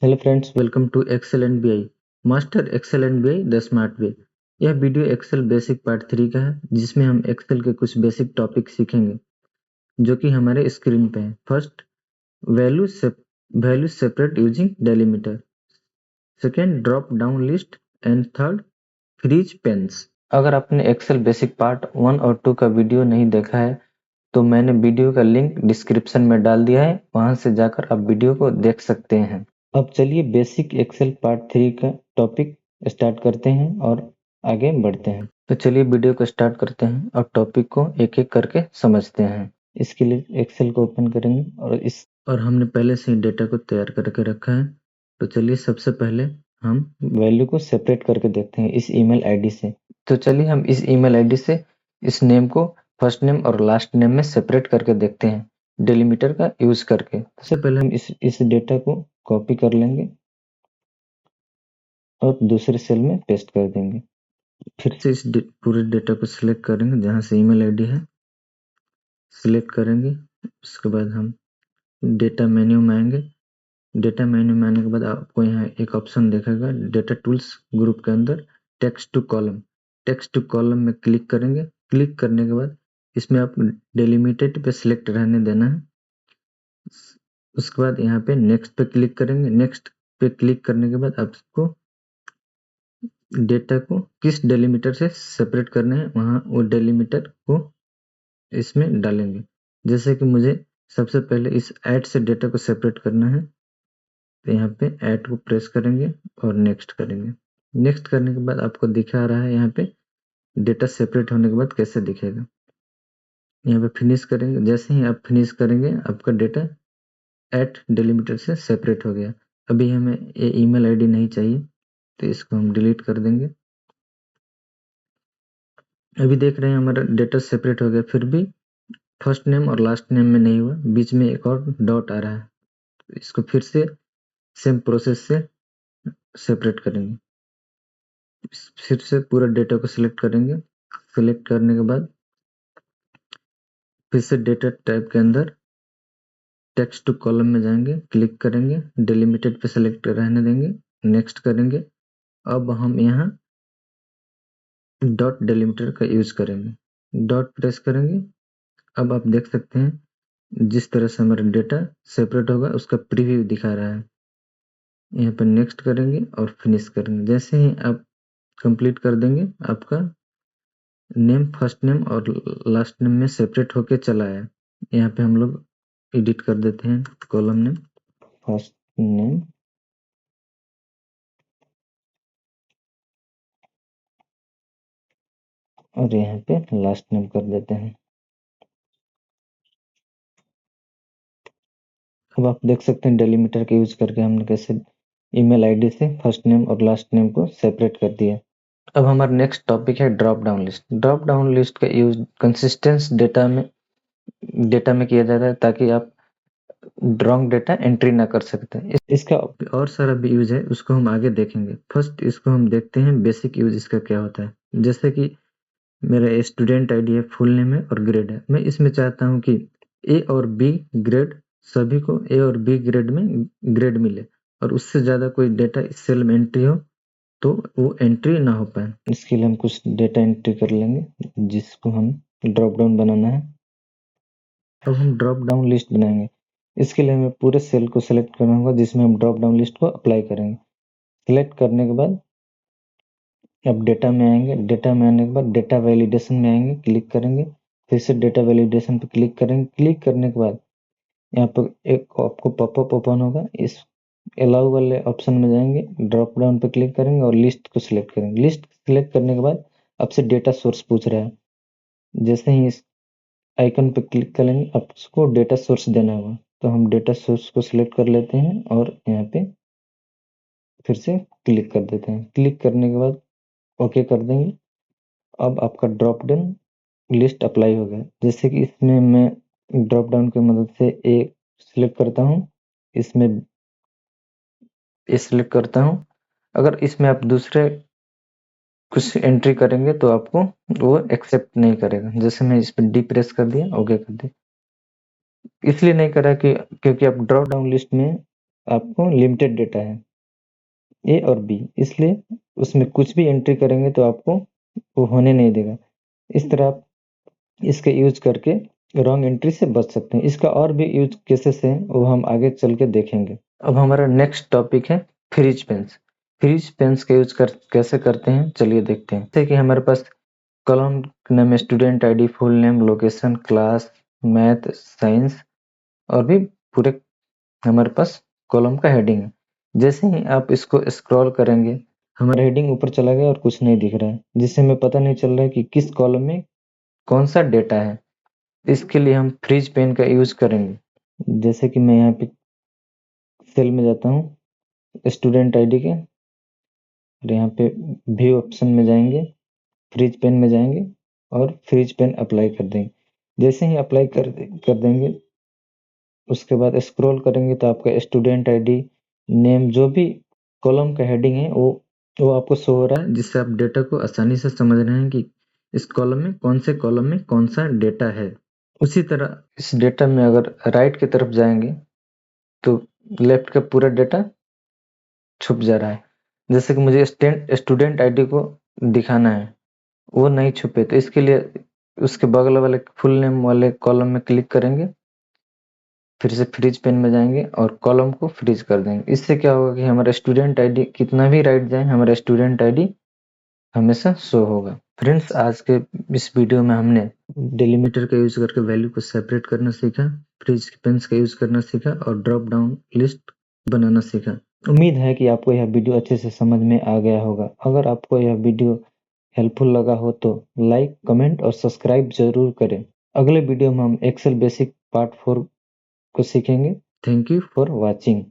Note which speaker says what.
Speaker 1: Hello friends, welcome to Excel and BI master Excel and BI the smart way. यह video Excel basic part 3 का है, जिसमें हम Excel के कुछ बेसिक टॉपिक सीखेंगे जो कि हमारे स्क्रीन पे है। First, value separate using delimiter. Second, drop down list. And third, freeze panes. अगर आपने एक्सेल बेसिक पार्ट 1 और 2 का वीडियो नहीं देखा है तो मैंने वीडियो का लिंक डिस्क्रिप्शन में डाल दिया है, वहां से जाकर आप वीडियो को देख सकते हैं। अब चलिए बेसिक एक्सेल पार्ट 3 का टॉपिक स्टार्ट करते हैं और आगे बढ़ते हैं। तो चलिए वीडियो को स्टार्ट करते हैं और टॉपिक को एक एक करके समझते हैं। इसके लिए एक्सेल को ओपन करेंगे और हमने पहले से ही डेटा को तैयार करके रखा है। तो चलिए सबसे पहले हम वैल्यू को सेपरेट करके देखते हैं इस ईमेल आईडी से। तो चलिए हम इस ईमेल आईडी से इस नेम को फर्स्ट नेम और लास्ट नेम में सेपरेट करके देखते हैं डेलीमीटर का यूज करके। सबसे पहले हम इस डेटा को कॉपी कर लेंगे और दूसरे सेल में पेस्ट कर देंगे। फिर से इस पूरे डेटा को सिलेक्ट करेंगे जहां से ईमेल आईडी है, सिलेक्ट करेंगे। उसके बाद हम डेटा मेन्यू में आएंगे। डेटा मेन्यू में आने के बाद आपको यहाँ एक ऑप्शन दिखेगा डेटा टूल्स ग्रुप के अंदर text to column. Text to column में क्लिक करेंगे। क्लिक करने के बाद इसमें आप डेलीमिटेड पे सिलेक्ट रहने देना है। उसके बाद यहाँ पे नेक्स्ट पे क्लिक करेंगे। नेक्स्ट पे क्लिक करने के बाद आपको डेटा को किस डेलीमीटर से सेपरेट करना है वहां वो डेलीमीटर को इसमें डालेंगे। जैसे कि मुझे सबसे पहले इस ऐड से डेटा को सेपरेट करना है, तो यहाँ पे ऐड को प्रेस करेंगे और नेक्स्ट करेंगे। नेक्स्ट करने के बाद आपको दिखा रहा है यहाँ पे डेटा सेपरेट होने के बाद कैसे दिखेगा। यहाँ पे फिनिश करेंगे। जैसे ही आप फिनिश करेंगे आपका डेटा ऐड डेलीमीटर से सेपरेट हो गया। अभी हमें ये ईमेल आईडी नहीं चाहिए तो इसको हम डिलीट कर देंगे। अभी देख रहे हैं हमारा डेटा सेपरेट हो गया, फिर भी फर्स्ट नेम और लास्ट नेम में नहीं हुआ, बीच में एक और डॉट आ रहा है। तो इसको फिर से सेम प्रोसेस से सेपरेट करेंगे। फिर से पूरा डेटा को सिलेक्ट करेंगे। सिलेक्ट करने के बाद फिर से डेटा टाइप के अंदर टेक्स्ट टू कॉलम में जाएंगे, क्लिक करेंगे, डिलिमिटेड पे सेलेक्ट रहने देंगे, नेक्स्ट करेंगे। अब हम यहाँ डॉट डिलिमिटर का यूज करेंगे। डॉट प्रेस करेंगे। अब आप देख सकते हैं जिस तरह से हमारा डेटा सेपरेट होगा उसका प्रीव्यू दिखा रहा है। यहाँ पर नेक्स्ट करेंगे और फिनिश करेंगे। जैसे ही आप कंप्लीट कर देंगे आपका नेम फर्स्ट नेम और लास्ट नेम में सेपरेट होके चला है। यहाँ पे हम लोग एडिट कर देते हैं कॉलम नेम फर्स्ट नेम और यहाँ पे लास्ट नेम कर देते हैं। अब आप देख सकते हैं डेलीमीटर का यूज करके हमने कैसे ईमेल आईडी से फर्स्ट नेम और लास्ट नेम को सेपरेट कर दिया। अब हमारा नेक्स्ट टॉपिक है drop down list. Drop down list का यूज कंसिस्टेंस डेटा में किया जाता है ताकि आप रॉन्ग डेटा एंट्री ना कर सकते हैं। इसका और सारा भी यूज है, उसको हम आगे देखेंगे। फर्स्ट इसको हम देखते हैं बेसिक यूज इसका क्या होता है। जैसे कि मेरा स्टूडेंट आईडी है, फुल नेम है और ग्रेड है। मैं इसमें चाहता हूँ कि ए और बी ग्रेड, सभी को ए और बी ग्रेड में ग्रेड मिले और उससे ज्यादा कोई डेटा इस सेल में एंट्री हो तो वो एंट्री ना हो पाए। इसके लिए हम कुछ डेटा एंट्री कर लेंगे जिसको हम ड्रॉप डाउन बनाना है। अब हम ड्रॉप डाउन लिस्ट बनाएंगे। इसके लिए हमें पूरे सेल को सिलेक्ट करना होगा जिसमें हम ड्रॉप डाउन लिस्ट को अप्लाई करेंगे। सिलेक्ट करने के बाद अब डेटा में आएंगे। डेटा में आने के बाद डेटा वैलिडेशन में आएंगे, क्लिक करेंगे। फिर से डेटा वैलिडेशन पे क्लिक करेंगे। क्लिक करने के बाद यहाँ पर एक आपको पॉपअप ओपन होगा। इस अलाउ वाले ऑप्शन में जाएंगे, ड्रॉप डाउन पे क्लिक करेंगे और लिस्ट को सिलेक्ट करेंगे। लिस्ट सिलेक्ट करने के बाद आपसे डेटा सोर्स पूछ रहा है। जैसे ही इस आइकन पे क्लिक करेंगे आपको डेटा सोर्स देना होगा, तो हम डेटा सोर्स को सिलेक्ट कर लेते हैं और यहाँ पे फिर से क्लिक कर देते हैं। क्लिक करने के बाद ओके कर देंगे। अब आपका ड्रॉप डाउन लिस्ट अप्लाई हो गया। जैसे कि इसमें मैं ड्रॉप डाउन की मदद से ए सिलेक्ट करता हूँ, इसमें ए सिलेक्ट करता हूँ। अगर इसमें आप दूसरे कुछ एंट्री करेंगे तो आपको वो एक्सेप्ट नहीं करेगा। जैसे मैं इस पर डी प्रेस कर दिया, ओके कर दिया। इसलिए नहीं करा कि क्योंकि आप ड्रॉप डाउन लिस्ट में आपको लिमिटेड डेटा है ए और बी, इसलिए उसमें कुछ भी एंट्री करेंगे तो आपको वो होने नहीं देगा। इस तरह आप इसके यूज करके रॉन्ग एंट्री से बच सकते हैं। इसका और भी यूज केसेस हैं, वो हम आगे चल के देखेंगे। अब हमारा नेक्स्ट टॉपिक है फ्रीज पेन्स। फ्रीज पेन्स का यूज कैसे करते हैं, चलिए देखते हैं। जैसे कि हमारे पास कॉलम नाम है student ID, full name, location, class, math, science और भी पूरे हमारे पास कॉलम का हेडिंग है। जैसे ही आप इसको स्क्रॉल करेंगे, हमारा हेडिंग ऊपर चला गया और कुछ नहीं दिख रहा है, जिससे हमें पता नहीं चल रहा है कि किस कॉलम में कौन सा डेटा है। इसके लिए हम फ्रीज पेन का यूज करेंगे। जैसे कि मैं यहाँ पे सेल में जाता हूँ स्टूडेंट आईडी के, और यहाँ पे व्यू ऑप्शन में जाएंगे, फ्रीज पेन में जाएंगे और फ्रीज पेन अप्लाई कर देंगे। जैसे ही अप्लाई कर देंगे, उसके बाद स्क्रॉल करेंगे तो आपका स्टूडेंट आईडी, नेम, जो भी कॉलम का हेडिंग है वो आपको शो हो रहा है, जिससे आप डेटा को आसानी से समझ रहे हैं कि इस कॉलम में कौन से कॉलम में कौन सा डेटा है। उसी तरह इस डेटा में अगर राइट की तरफ जाएंगे तो लेफ्ट का पूरा डेटा छुप जा रहा है। जैसे कि मुझे स्टूडेंट आईडी को दिखाना है, वो नहीं छुपे, तो इसके लिए उसके बगल वाले फुल नेम वाले कॉलम में क्लिक करेंगे, फिर से फ्रीज पेन में जाएंगे और कॉलम को फ्रीज कर देंगे। इससे क्या होगा कि हमारा स्टूडेंट आईडी कितना भी राइट जाए, हमारा स्टूडेंट आईडी हमेशा शो होगा। फ्रेंड्स, आज के इस वीडियो में हमने डेलीमीटर का यूज करके वैल्यू को सेपरेट करना सीखा, फ्रीज पेन्स का यूज करना सीखा और ड्रॉप डाउन लिस्ट बनाना सीखा। उम्मीद है कि आपको यह वीडियो अच्छे से समझ में आ गया होगा। अगर आपको यह वीडियो हेल्पफुल लगा हो तो लाइक, कमेंट और सब्सक्राइब जरूर करें। अगले वीडियो में हम एक्सेल बेसिक पार्ट 4 को सीखेंगे। Thank you for watching.